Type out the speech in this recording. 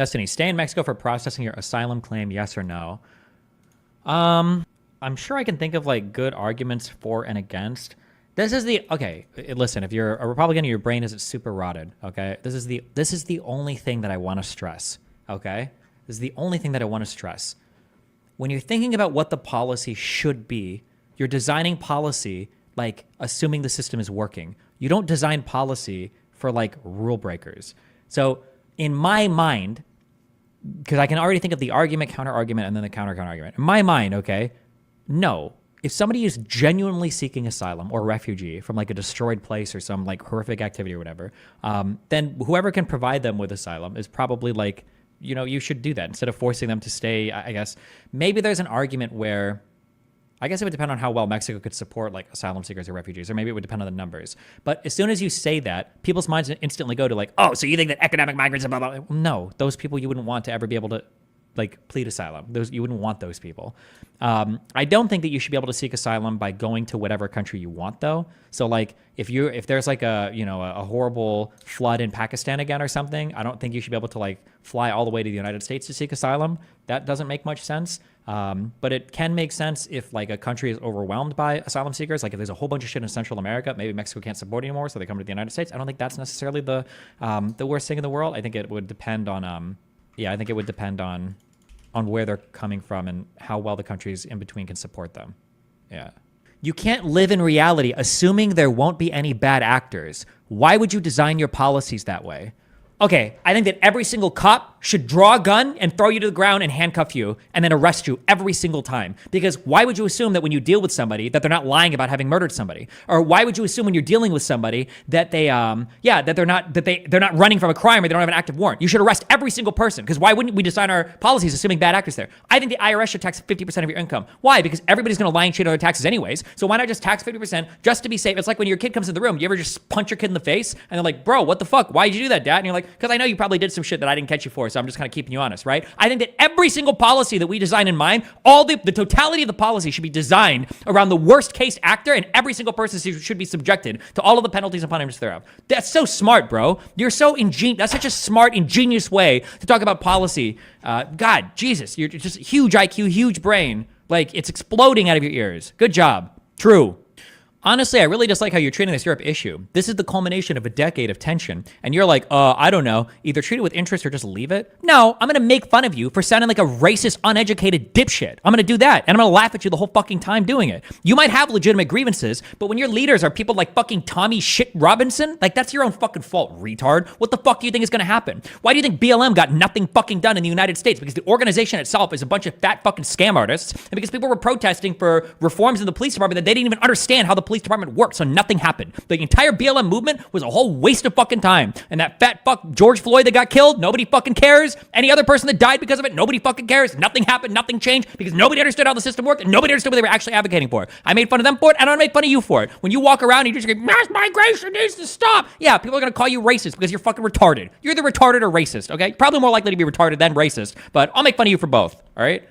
Destiny, stay in Mexico for processing your asylum claim, yes or no? I'm sure I can think of like good arguments for and against. This is the okay. Listen, if you're a Republican, your brain isn't super rotted. Okay, this is the only thing that I want to stress. Okay, this is the only thing that I want to stress. When you're thinking about what the policy should be, you're designing policy like assuming the system is working. You don't design policy for like rule breakers. So in my mind, because I can already think of the argument, counter argument, and then the counter argument. In my mind, okay, no. If somebody is genuinely seeking asylum or refugee from like a destroyed place or some like horrific activity or whatever, then whoever can provide them with asylum is probably like, you know, you should do that instead of forcing them to stay. I guess maybe there's an argument where, I guess it would depend on how well Mexico could support like asylum seekers or refugees, or maybe it would depend on the numbers. But as soon as you say that, people's minds instantly go to like, oh, so you think that economic migrants, blah, blah, blah. No, those people you wouldn't want to ever be able to like plead asylum. Those you wouldn't want those people. I don't think that you should be able to seek asylum by going to whatever country you want, though. So like if there's like a horrible flood in Pakistan again or something, I don't think you should be able to like fly all the way to the United States to seek asylum. That doesn't make much sense. But it can make sense if like a country is overwhelmed by asylum seekers. Like if there's a whole bunch of shit in Central America, maybe Mexico can't support anymore, so they come to the United States. I don't think that's necessarily the worst thing in the world. I think it would depend on I think it would depend on where they're coming from and how well the countries in between can support them. Yeah. You can't live in reality assuming there won't be any bad actors. Why would you design your policies that way? Okay, I think that every single cop should draw a gun and throw you to the ground and handcuff you and then arrest you every single time. Because why would you assume that when you deal with somebody that they're not lying about having murdered somebody? Or why would you assume when you're dealing with somebody that they're not running from a crime or they don't have an active warrant? You should arrest every single person, because why wouldn't we design our policies assuming bad actors there? I think the IRS should tax 50% of your income. Why? Because everybody's going to lie and cheat on their taxes anyways. So why not just tax 50% just to be safe? It's like when your kid comes in the room, you ever just punch your kid in the face and they're like, bro, what the fuck? Why did you do that, dad? And you're like, because I know you probably did some shit that I didn't catch you for, so I'm just kind of keeping you honest, right? I think that every single policy that we design in mind, all the totality of the policy should be designed around the worst case actor, and every single person should be subjected to all of the penalties and punishments thereof. That's so smart, bro. You're so ingenious. That's such a smart, ingenious way to talk about policy. God, Jesus, you're just huge IQ, huge brain. Like, it's exploding out of your ears. Good job. True. Honestly, I really dislike how you're treating this Europe issue. This is the culmination of a decade of tension. And you're like, I don't know, either treat it with interest or just leave it. No, I'm going to make fun of you for sounding like a racist, uneducated dipshit. I'm going to do that. And I'm going to laugh at you the whole fucking time doing it. You might have legitimate grievances, but when your leaders are people like fucking Tommy shit Robinson, like that's your own fucking fault, retard. What the fuck do you think is going to happen? Why do you think BLM got nothing fucking done in the United States? Because the organization itself is a bunch of fat fucking scam artists, and because people were protesting for reforms in the police department that they didn't even understand how the police department worked, so nothing happened. The entire BLM movement was a whole waste of fucking time. And that fat fuck George Floyd that got killed, nobody fucking cares. Any other person that died because of it, nobody fucking cares. Nothing happened, nothing changed, because nobody understood how the system worked and nobody understood what they were actually advocating for. I made fun of them for it, and I'm gonna make fun of you for it. When you walk around and you just go, mass migration needs to stop. Yeah, people are gonna call you racist because you're fucking retarded. You're either retarded or racist, okay? Probably more likely to be retarded than racist, but I'll make fun of you for both, all right?